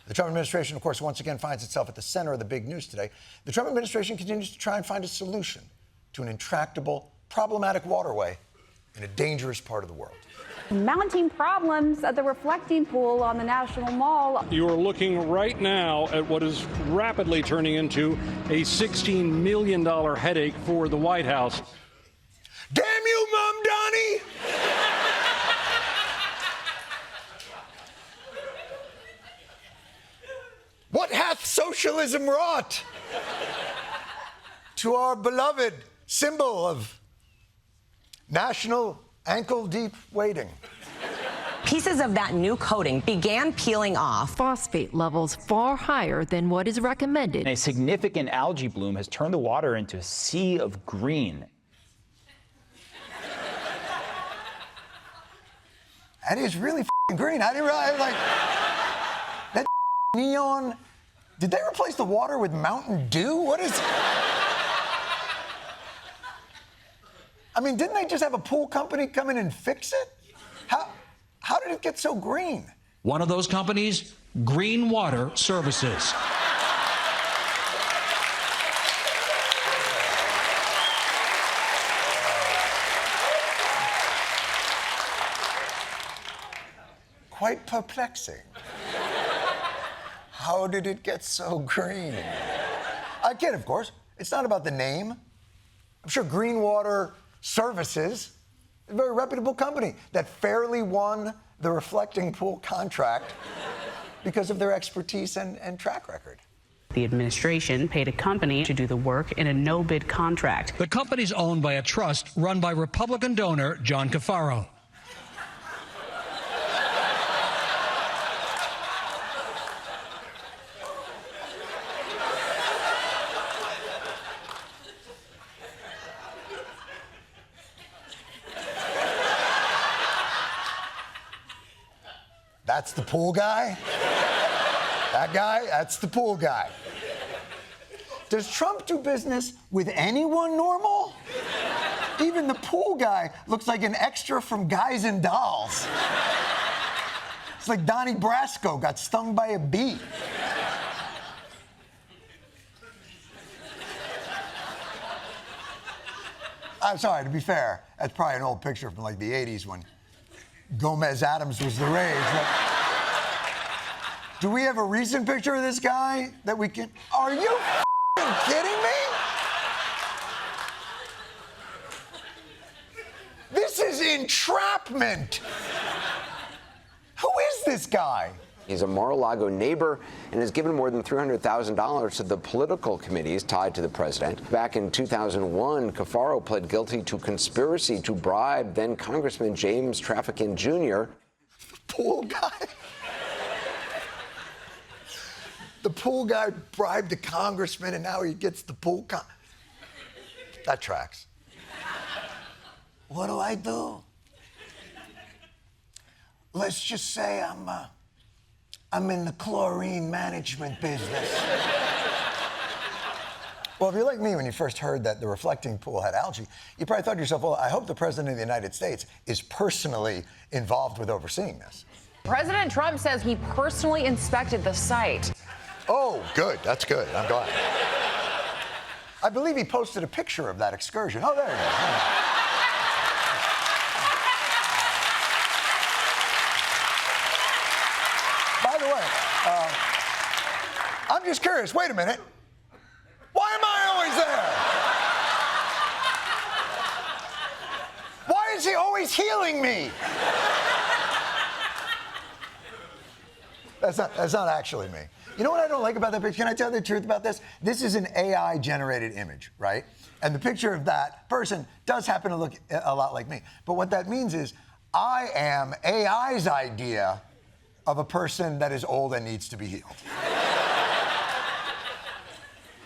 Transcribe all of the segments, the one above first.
The Trump administration, of course, once again finds itself at the center of the big news today. The Trump administration continues to try and find a solution to an intractable, problematic waterway in a dangerous part of the world. Mounting problems at the reflecting pool on the National Mall. You are looking right now at what is rapidly turning into a $16 million headache for the White House. Damn you, Mamdani! What hath socialism wrought to our beloved symbol of national ankle-deep wading? Pieces of that new coating began peeling off. Phosphate levels far higher than what is recommended. A significant algae bloom has turned the water into a sea of green. That is really green. I didn't realize, like, that neon. Did they replace the water with Mountain Dew? What is... I mean, didn't they just have a pool company come in and fix it? How did it get so green? One of those companies, Green Water Services. Quite perplexing. How did it get so green? I kid, of course. It's not about the name. I'm sure Green Water Services, a very reputable company that fairly won the reflecting pool contract because of their expertise and track record. The administration paid a company to do the work in a no-bid contract. The company's owned by a trust run by Republican donor John Cafaro. That's the pool guy? That guy? That's the pool guy. Does Trump do business with anyone normal? Even the pool guy looks like an extra from Guys and Dolls. It's like Donnie Brasco got stung by a bee. I'm sorry, to be fair, that's probably an old picture from like the 80s when Gomez Adams was the rage. Do we have a recent picture of this guy that we can... Are you kidding me? This is entrapment. Who is this guy? He's a Mar-a-Lago neighbor and has given more than $300,000 to the political committees tied to the president. Back in 2001, Cafaro pled guilty to conspiracy to bribe then-Congressman James Traficant Jr. Pool guy? The pool guy bribed a congressman and now he gets the pool That tracks. What do I do? Let's just say I'm in the chlorine management business. Well, if you're like me, when you first heard that the reflecting pool had algae, you probably thought to yourself, well, I hope the president of the United States is personally involved with overseeing this. President Trump says he personally inspected the site. Oh, good. That's good. I'm glad. I believe he posted a picture of that excursion. Oh, there you go. By the way, I'm just curious. Wait a minute. Why am I always there? Why is he always healing me? That's not actually me. You know what I don't like about that picture? Can I tell the truth about this? This is an AI-generated image, right? And the picture of that person does happen to look a lot like me. But what that means is I am AI's idea of a person that is old and needs to be healed.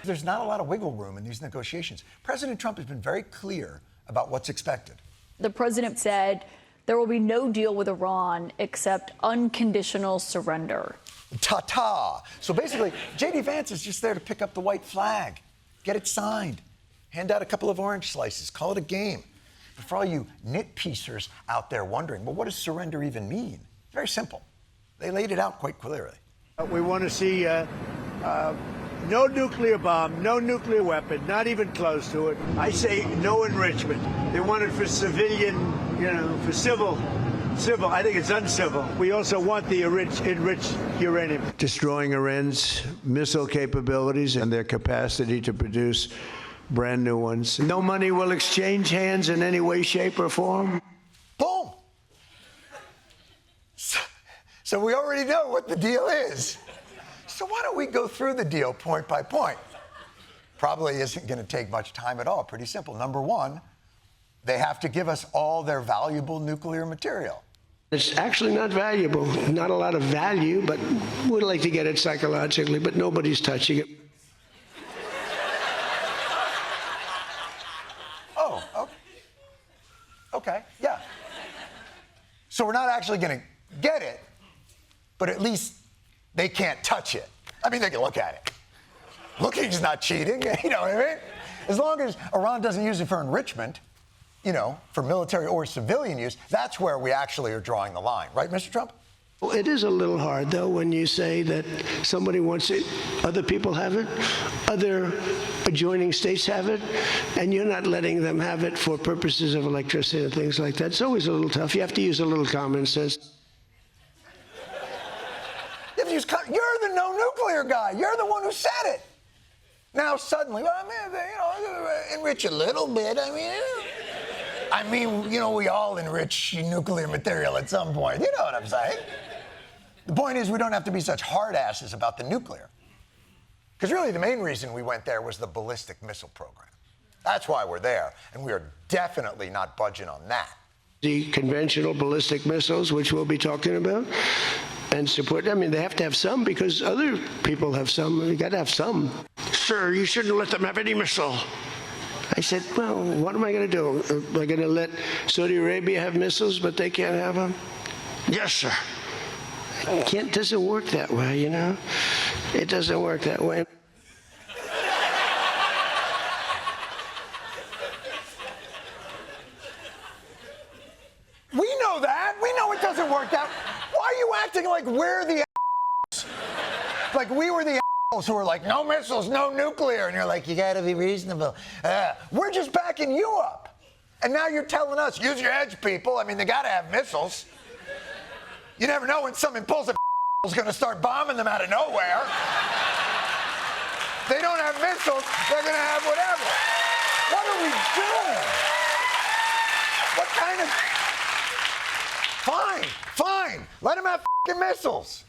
There's not a lot of wiggle room in these negotiations. President Trump has been very clear about what's expected. The president said there will be no deal with Iran except unconditional surrender. Ta-ta. So basically, J.D. Vance is just there to pick up the white flag, get it signed, hand out a couple of orange slices, call it a game. But for all you nitpiecers out there wondering, well, what does surrender even mean? Very simple. They laid it out quite clearly. We want to see no nuclear bomb, no nuclear weapon, not even close to it. I say no enrichment. They want it for civilian, for civil. I think it's uncivil. We also want the enriched uranium. Destroying Iran's missile capabilities and their capacity to produce brand new ones. No money will exchange hands in any way, shape, or form. Boom. So we already know what the deal is. So why don't we go through the deal point by point? Probably isn't going to take much time at all. Pretty simple. Number one, they have to give us all their valuable nuclear material. It's actually not valuable. Not a lot of value, but we'd like to get it psychologically, but nobody's touching it. Oh, okay, yeah. So we're not actually going to get it, but at least they can't touch it. I mean, they can look at it. Looking's not cheating, you know what I mean? As long as Iran doesn't use it for enrichment, for military or civilian use, that's where we actually are drawing the line. Right, Mr. Trump? Well, it is a little hard, though, when you say that somebody wants it, other people have it, other adjoining states have it, and you're not letting them have it for purposes of electricity and things like that. It's always a little tough. You have to use a little common sense. You're the no nuclear guy. You're the one who said it. Now suddenly, enrich a little bit. I mean, we all enrich nuclear material at some point. You know what I'm saying? The point is, we don't have to be such hard asses about the nuclear. Because really, the main reason we went there was the ballistic missile program. That's why we're there, and we are definitely not budging on that. The conventional ballistic missiles, which we'll be talking about, and support. I mean, they have to have some because other people have some. You got to have some. Sir, you shouldn't let them have any missile. I said, well, what am I going to do? Am I going to let Saudi Arabia have missiles, but they can't have them? Yes, sir. It doesn't work that way, It doesn't work that way. We know that. We know it doesn't work that. Why are you acting like we're the assholes? Like we were the assholes who were like, no missiles, no nuclear. And you're like, you got to be reasonable. We're just backing you up. And now you're telling us, use your heads, people. I mean, they got to have missiles. You never know when some impulsive is going to start bombing them out of nowhere. They don't have missiles, they're going to have whatever. What are we doing? What kind of... Fine. Let them have missiles.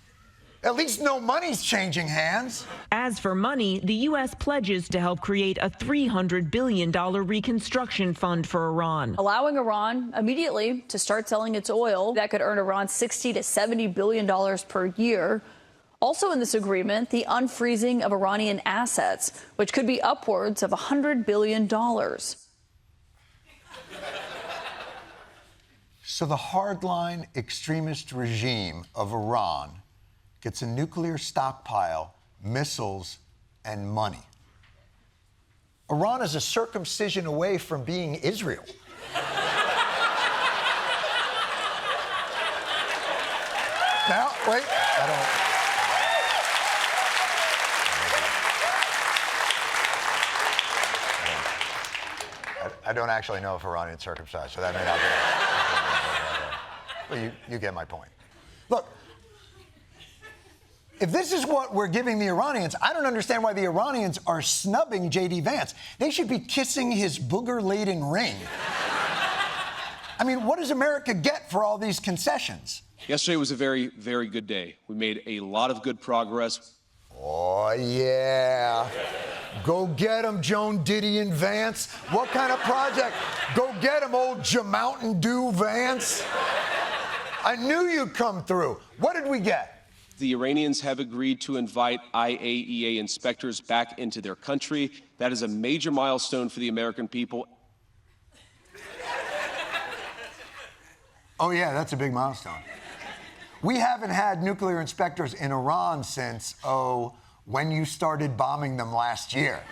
At least no money's changing hands. As for money, the U.S. pledges to help create a $300 billion reconstruction fund for Iran. Allowing Iran immediately to start selling its oil that could earn Iran $60 to $70 billion per year. Also in this agreement, the unfreezing of Iranian assets, which could be upwards of $100 billion. So the hardline extremist regime of Iran gets a nuclear stockpile, missiles, and money. Iran is a circumcision away from being Israel. Now, wait, I don't actually know if Iranian's circumcised, so that may not be. Well, you get my point. Look, if this is what we're giving the Iranians, I don't understand why the Iranians are snubbing J.D. Vance. They should be kissing his booger-laden ring. I mean, what does America get for all these concessions? Yesterday was a very, very good day. We made a lot of good progress. Oh, yeah. Go get him, Joan Didion Vance. What kind of project? Go get him, old Mountain Dew Vance. I knew you'd come through. What did we get? The Iranians have agreed to invite IAEA inspectors back into their country. That is a major milestone for the American people. Oh, yeah, that's a big milestone. We haven't had nuclear inspectors in Iran since, when you started bombing them last year.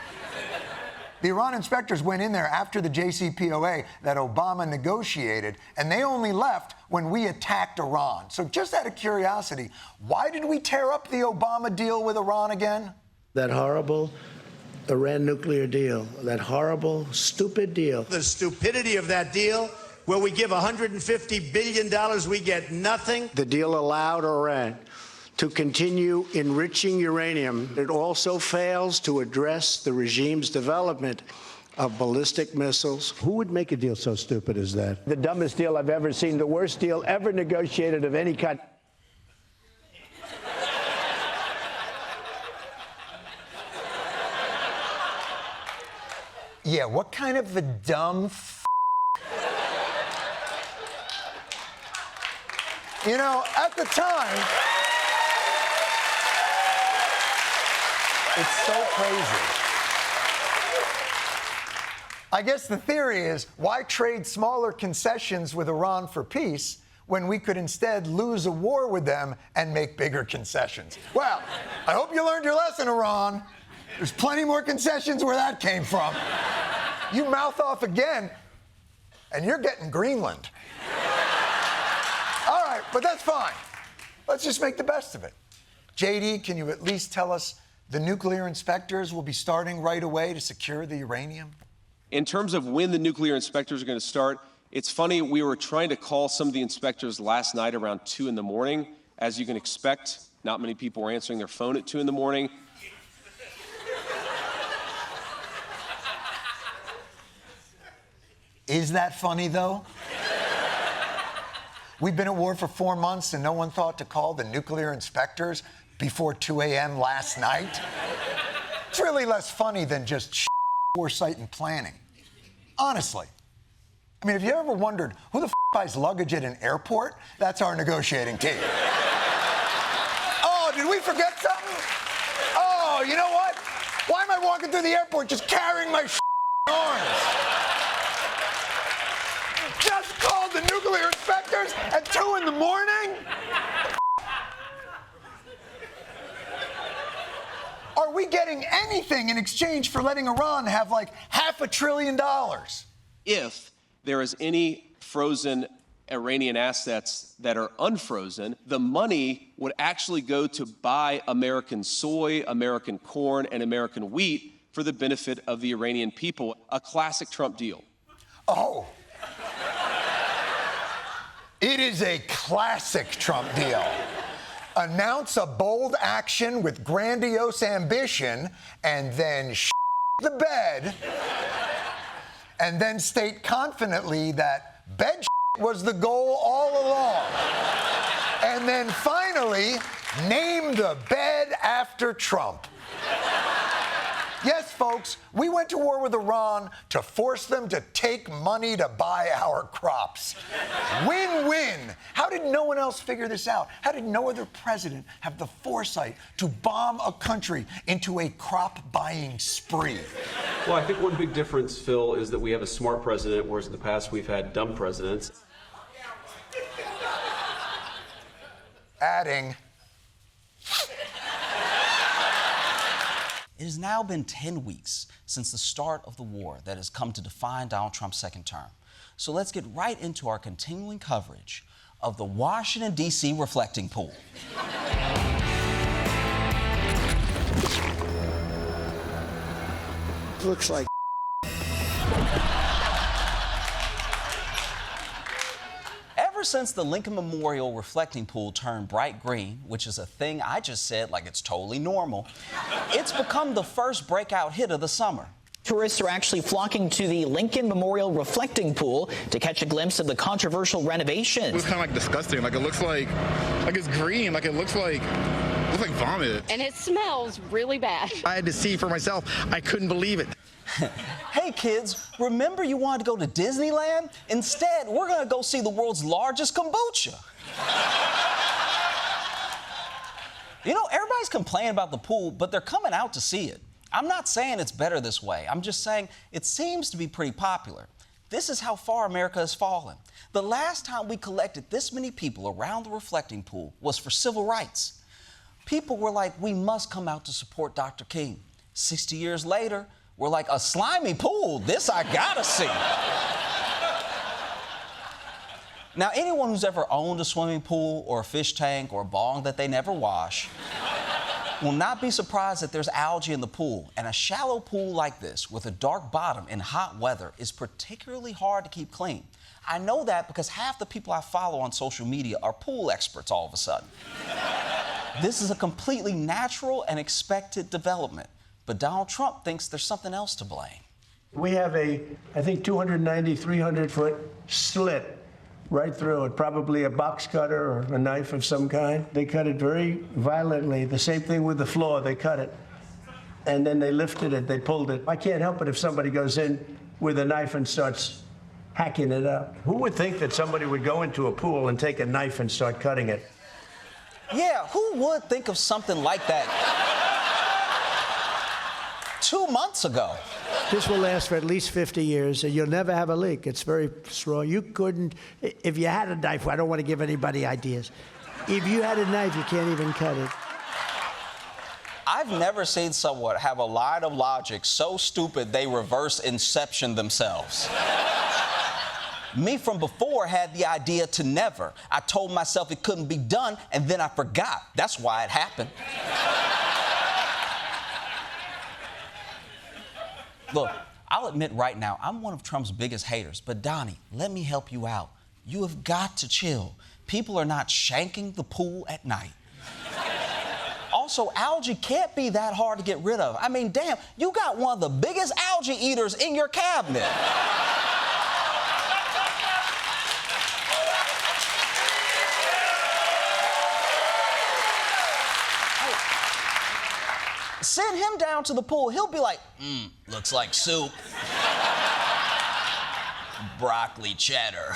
The Iran inspectors went in there after the JCPOA that Obama negotiated, and they only left when we attacked Iran. So just out of curiosity, why did we tear up the Obama deal with Iran again? That horrible Iran nuclear deal, that horrible, stupid deal. The stupidity of that deal, where we give $150 billion, we get nothing. The deal allowed Iran to continue enriching uranium. It also fails to address the regime's development of ballistic missiles. Who would make a deal so stupid as that? The dumbest deal I've ever seen, the worst deal ever negotiated of any kind. Yeah, what kind of a dumb You know, at the time, it's so crazy. I guess the theory is, why trade smaller concessions with Iran for peace when we could instead lose a war with them and make bigger concessions? Well, I hope you learned your lesson, Iran. There's plenty more concessions where that came from. You mouth off again, and you're getting Greenland. All right, but that's fine. Let's just make the best of it. JD, can you at least tell us the nuclear inspectors will be starting right away to secure the uranium? In terms of when the nuclear inspectors are going to start, it's funny, we were trying to call some of the inspectors last night around 2 in the morning. As you can expect, not many people were answering their phone at 2 in the morning. Is that funny, though? We've been at war for 4 months and no one thought to call the nuclear inspectors before 2 a.m. last night? It's really less funny than just foresight and planning. Honestly. I mean, have you ever wondered who the buys luggage at an airport? That's our negotiating team. Oh, did we forget something? Oh, you know what? Why am I walking through the airport just carrying my arms? Just called the nuclear inspectors at 2 in the morning? Are we getting anything in exchange for letting Iran have like $500 billion? If there is any frozen Iranian assets that are unfrozen, the money would actually go to buy American soy, American corn, and American wheat for the benefit of the Iranian people. A classic Trump deal. Oh. It is a classic Trump deal. Announce a bold action with grandiose ambition, and then the bed, and then state confidently that bed was the goal all along. And then finally, name the bed after Trump. Yes, folks, we went to war with Iran to force them to take money to buy our crops. Win-win. How did no one else figure this out? How did no other president have the foresight to bomb a country into a crop-buying spree? Well, I think one big difference, Phil, is that we have a smart president, whereas in the past we've had dumb presidents. Adding... It has now been 10 weeks since the start of the war that has come to define Donald Trump's second term. So let's get right into our continuing coverage of the Washington, D.C. reflecting pool. Looks like Ever since the Lincoln Memorial reflecting pool turned bright green, which is a thing I just said like it's totally normal, it's become the first breakout hit of the summer. Tourists are actually flocking to the Lincoln Memorial reflecting pool to catch a glimpse of the controversial renovation. It was kind of like disgusting. Like it looks like it's green. Like it looks like vomit. And it smells really bad. I had to see for myself. I couldn't believe it. Hey kids, remember you wanted to go to Disneyland? Instead, we're gonna go see the world's largest kombucha. You know, everybody's complaining about the pool, but they're coming out to see it. I'm not saying it's better this way. I'm just saying it seems to be pretty popular. This is how far America has fallen. The last time we collected this many people around the reflecting pool was for civil rights. People were like, we must come out to support Dr. King. 60 years later, were like, a slimy pool? This I gotta see. Now, anyone who's ever owned a swimming pool or a fish tank or a bong that they never wash will not be surprised that there's algae in the pool. And a shallow pool like this with a dark bottom in hot weather is particularly hard to keep clean. I know that because half the people I follow on social media are pool experts all of a sudden. This is a completely natural and expected development. But Donald Trump thinks there's something else to blame. We have a, I think, 290, 300-foot slit right through it, probably a box cutter or a knife of some kind. They cut it very violently. The same thing with the floor, they cut it. And then they lifted it, they pulled it. I can't help it if somebody goes in with a knife and starts hacking it up. Who would think that somebody would go into a pool and take a knife and start cutting it? Yeah, who would think of something like that 2 months ago? This will last for at least 50 years, and you'll never have a leak. It's very strong. You couldn't, if you had a knife, I don't want to give anybody ideas. If you had a knife, you can't even cut it. I've never seen someone have a line of logic so stupid they reverse inception themselves. Me from before had the idea to never. I told myself it couldn't be done, and then I forgot. That's why it happened. Look, I'll admit right now, I'm one of Trump's biggest haters. But Donnie, let me help you out. You have got to chill. People are not shanking the pool at night. Also, algae can't be that hard to get rid of. I mean, damn, you got one of the biggest algae eaters in your cabinet. Send him down to the pool. He'll be like, looks like soup. Broccoli cheddar.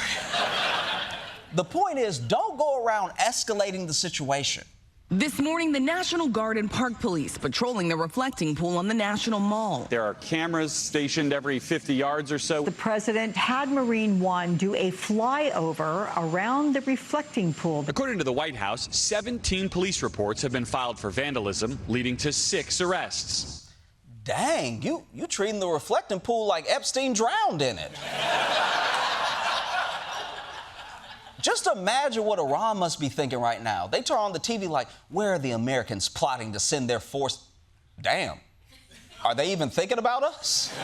The point is, don't go around escalating the situation. This morning, the National Guard and Park Police patrolling the reflecting pool on the National Mall. There are cameras stationed every 50 yards or so. The president had Marine One do a flyover around the reflecting pool. According to the White House, 17 police reports have been filed for vandalism, leading to 6 arrests. Dang, you treating the reflecting pool like Epstein drowned in it. Just imagine what Iran must be thinking right now. They turn on the TV like, where are the Americans plotting to send their force? Damn. Are they even thinking about us?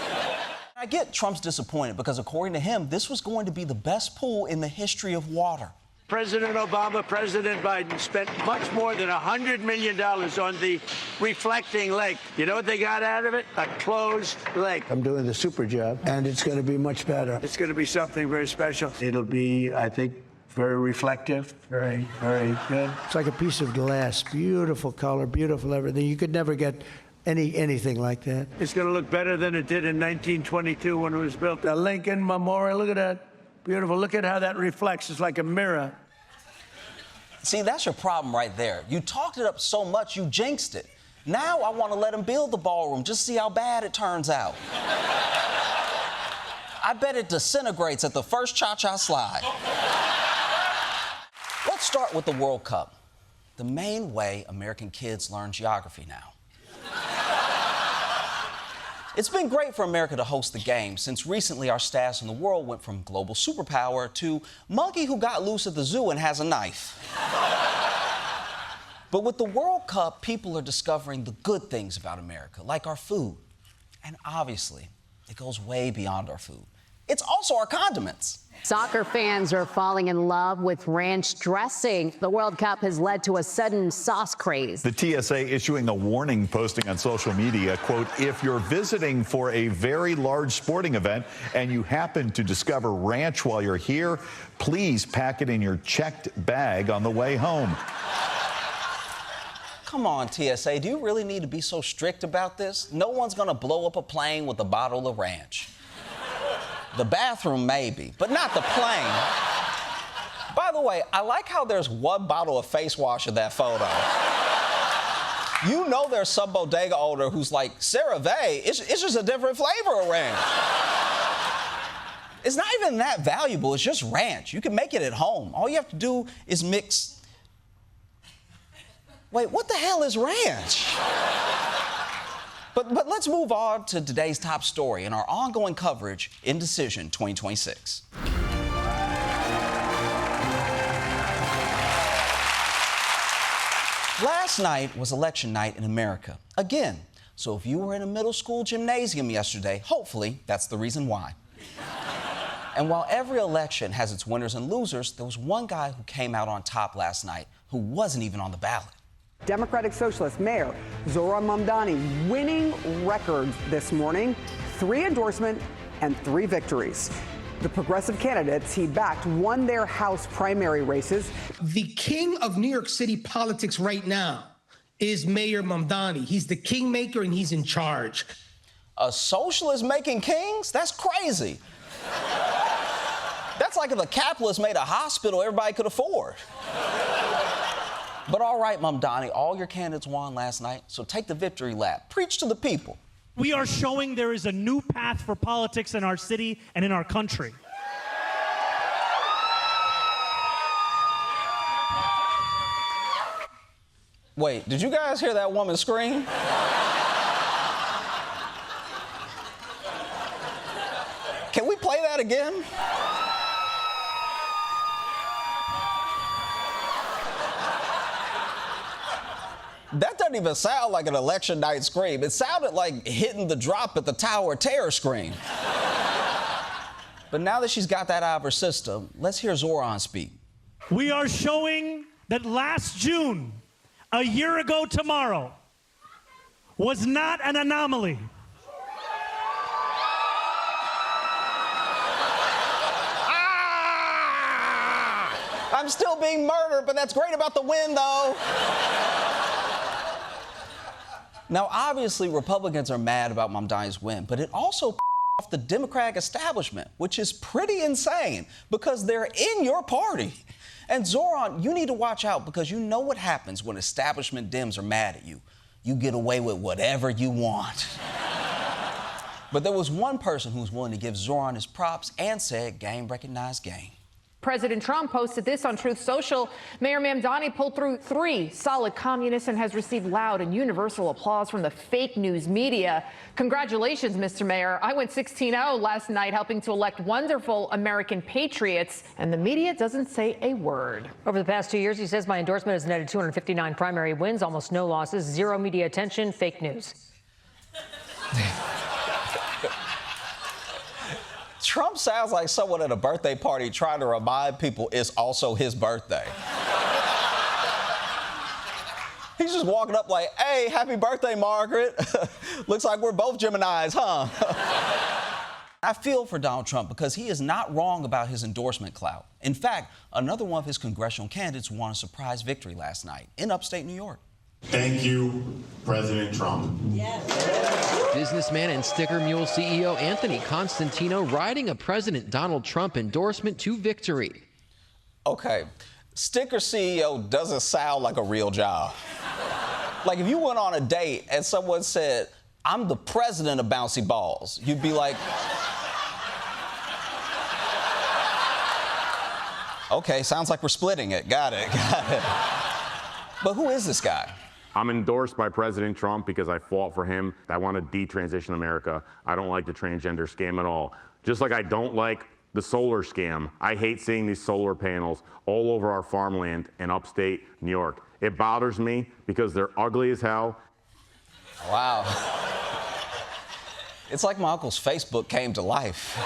I get Trump's disappointed because according to him, this was going to be the best pool in the history of water. President Obama, President Biden spent much more than $100 million on the reflecting lake. You know what they got out of it? A closed lake. I'm doing the super job, and it's going to be much better. It's going to be something very special. It'll be, I think, very reflective, very, very good. It's like a piece of glass. Beautiful color, beautiful everything. You could never get anything like that. It's going to look better than it did in 1922 when it was built. The Lincoln Memorial, look at that. Beautiful. Look at how that reflects. It's like a mirror. See, that's your problem right there. You talked it up so much, you jinxed it. Now I want to let him build the ballroom, just see how bad it turns out. I bet it disintegrates at the first cha-cha slide. Let's start with the World Cup, the main way American kids learn geography now. It's been great for America to host the game since recently our status in the world went from global superpower to monkey who got loose at the zoo and has a knife. But with the World Cup, people are discovering the good things about America, like our food. And obviously, it goes way beyond our food. It's also our condiments. Soccer fans are falling in love with ranch dressing. The World Cup has led to a sudden sauce craze. The TSA issuing a warning, posting on social media, quote, if you're visiting for a very large sporting event and you happen to discover ranch while you're here, please pack it in your checked bag on the way home. Come on, TSA, do you really need to be so strict about this? No one's gonna blow up a plane with a bottle of ranch. The bathroom, maybe, but not the plane. By the way, I like how there's one bottle of face wash in that photo. You know there's some bodega owner who's like, CeraVe, it's just a different flavor of ranch. It's not even that valuable, it's just ranch. You can make it at home. All you have to do is mix... Wait, what the hell is ranch? But let's move on to today's top story in our ongoing coverage, Indecision 2026. Last night was election night in America, again. So if you were in a middle school gymnasium yesterday, hopefully that's the reason why. And while every election has its winners and losers, there was one guy who came out on top last night who wasn't even on the ballot. Democratic Socialist Mayor Zohran Mamdani winning records this morning, 3 endorsements and 3 victories. The progressive candidates he backed won their House primary races. The king of New York City politics right now is Mayor Mamdani. He's the kingmaker and he's in charge. A socialist making kings? That's crazy. That's like if a capitalist made a hospital everybody could afford. But all right, Mamdani, all your candidates won last night, so take the victory lap. Preach to the people. We are showing there is a new path for politics in our city and in our country. Wait, did you guys hear that woman scream? Can we play that again? That doesn't even sound like an election night scream. It sounded like hitting the drop at the Tower of Terror scream. But now that she's got that out of her system, let's hear Zohran speak. We are showing that last June, a year ago tomorrow, was not an anomaly. I'm still being murdered, but that's great about the win, though. Now, obviously, Republicans are mad about Mamdani's win, but it also off the Democratic establishment, which is pretty insane because they're in your party. And Zohran, you need to watch out because you know what happens when establishment Dems are mad at you. You get away with whatever you want. But there was one person who was willing to give Zohran his props and said, game recognized game. President Trump posted this on Truth Social. Mayor Mamdani pulled through 3 solid communists and has received loud and universal applause from the fake news media. Congratulations, Mr. Mayor. I went 16-0 last night, helping to elect wonderful American patriots, and the media doesn't say a word. Over the past 2 years, he says my endorsement has netted 259 primary wins, almost no losses, 0 media attention, fake news. Trump sounds like someone at a birthday party trying to remind people it's also his birthday. He's just walking up like, hey, happy birthday, Margaret. Looks like we're both Geminis, huh? I feel for Donald Trump because he is not wrong about his endorsement clout. In fact, another one of his congressional candidates won a surprise victory last night in upstate New York. Thank you, President Trump. Yes. Businessman and Sticker Mule CEO Anthony Constantino riding a President Donald Trump endorsement to victory. Okay, Sticker CEO doesn't sound like a real job. Like if you went on a date and someone said, I'm the president of bouncy balls, you'd be like, okay, sounds like we're splitting it. Got it. But who is this guy? I'm endorsed by President Trump because I fought for him. I want to detransition America. I don't like the transgender scam at all. Just like I don't like the solar scam. I hate seeing these solar panels all over our farmland in upstate New York. It bothers me because they're ugly as hell. Wow. It's like my uncle's Facebook came to life.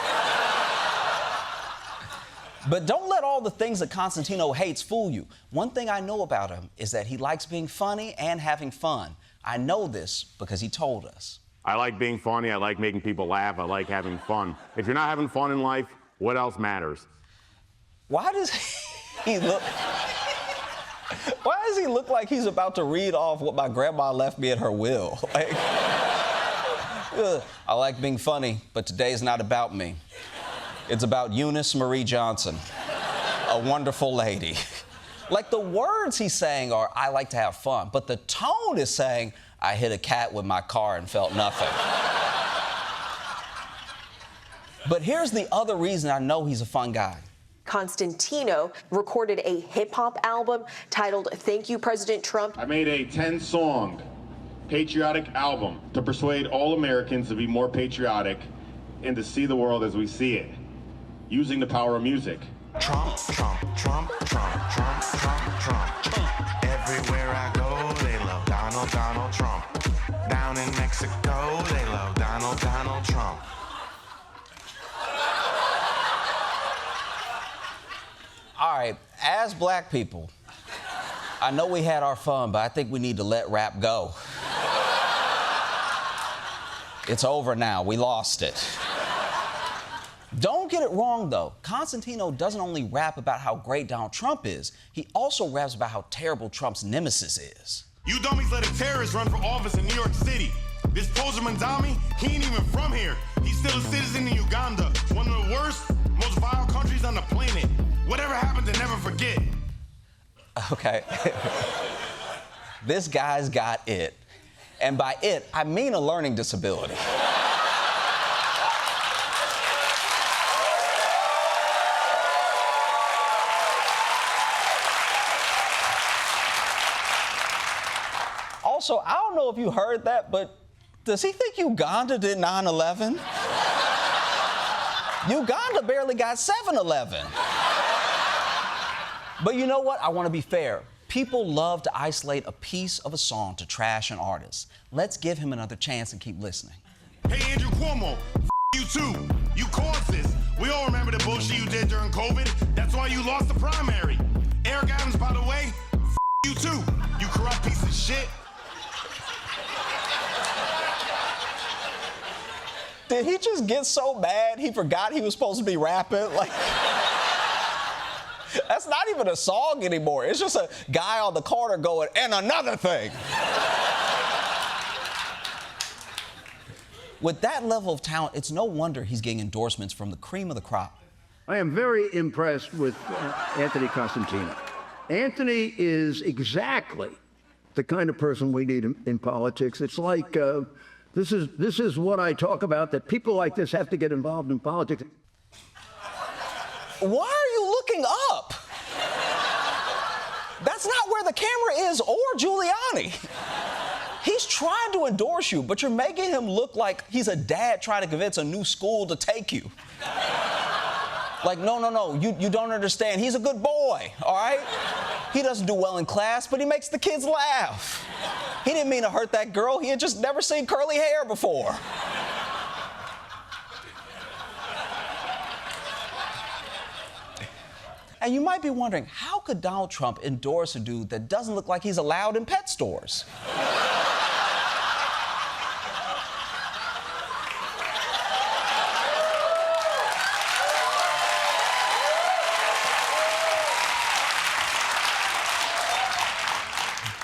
But don't let all the things that Constantino hates fool you. One thing I know about him is that he likes being funny and having fun. I know this because he told us. I like being funny. I like making people laugh. I like having fun. If you're not having fun in life, what else matters? Why does he look like he's about to read off what my grandma left me at her will? Like, I like being funny, but today's not about me. It's about Eunice Marie Johnson, a wonderful lady. Like the words he's saying are, I like to have fun, but the tone is saying, I hit a cat with my car and felt nothing. But here's the other reason I know he's a fun guy. Constantino recorded a hip-hop album titled Thank You, President Trump. I made a 10-song patriotic album to persuade all Americans to be more patriotic and to see the world as we see it, using the power of music. Trump, Trump, Trump, Trump, Trump, Trump, Trump. Everywhere I go, they love Donald, Donald Trump. Down in Mexico, they love Donald, Donald Trump. All right, as black people, I know we had our fun, but I think we need to let rap go. It's over now. We lost it. Don't get it wrong, though. Constantino doesn't only rap about how great Donald Trump is, he also raps about how terrible Trump's nemesis is. You dummies let a terrorist run for office in New York City. This poser Mamdani, he ain't even from here. He's still a citizen in Uganda, one of the worst, most vile countries on the planet. Whatever happened to never forget? Okay. This guy's got it. And by it, I mean a learning disability. Also, I don't know if you heard that, but does he think Uganda did 9/11? Uganda barely got 7/11. But you know what? I want to be fair. People love to isolate a piece of a song to trash an artist. Let's give him another chance and keep listening. Hey, Andrew Cuomo, you too. You caused this. We all remember the bullshit you did during COVID. That's why you lost the primary. Eric Adams, by the way, you too. You corrupt piece of shit. Did he just get so mad he forgot he was supposed to be rapping? Like, that's not even a song anymore. It's just a guy on the corner going, and another thing. With that level of talent, it's no wonder he's getting endorsements from the cream of the crop. I am very impressed with Anthony Constantino. Anthony is exactly the kind of person we need in politics. It's like, this is what I talk about, that people like this have to get involved in politics. Why are you looking up? That's not where the camera is, or Giuliani. He's trying to endorse you, but you're making him look like he's a dad trying to convince a new school to take you. Like, no, you don't understand. He's a good boy, all right? He doesn't do well in class, but he makes the kids laugh. He didn't mean to hurt that girl. He had just never seen curly hair before. And you might be wondering, how could Donald Trump endorse a dude that doesn't look like he's allowed in pet stores?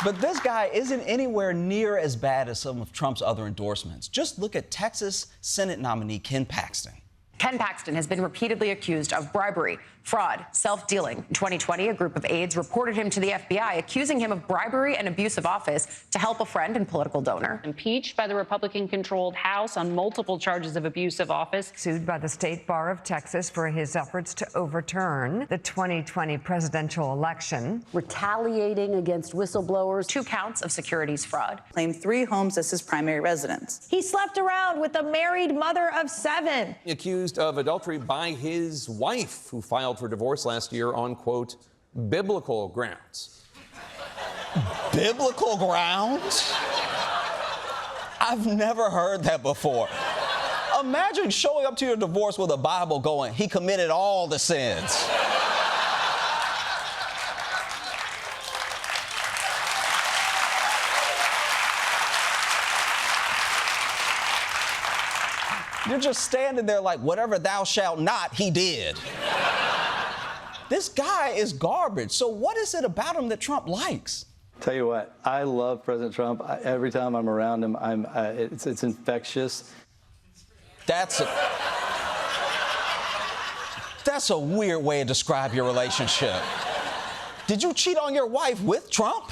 But this guy isn't anywhere near as bad as some of Trump's other endorsements. Just look at Texas Senate nominee Ken Paxton. Ken Paxton has been repeatedly accused of bribery, fraud, self-dealing. In 2020, a group of aides reported him to the FBI, accusing him of bribery and abuse of office to help a friend and political donor. Impeached by the Republican-controlled House on multiple charges of abuse of office. Sued by the State Bar of Texas for his efforts to overturn the 2020 presidential election. Retaliating against whistleblowers. 2 counts of securities fraud. Claimed 3 homes as his primary residence. He slept around with a married mother of 7. Accused of adultery by his wife, who filed for divorce last year on, quote, biblical grounds. Biblical grounds? I've never heard that before. Imagine showing up to your divorce with a Bible going, he committed all the sins. You're just standing there like, whatever thou shalt not, he did. This guy is garbage. So what is it about him that Trump likes? Tell you what, I love President Trump. Every time I'm around him, it's infectious. That's a weird way to describe your relationship. Did you cheat on your wife with Trump?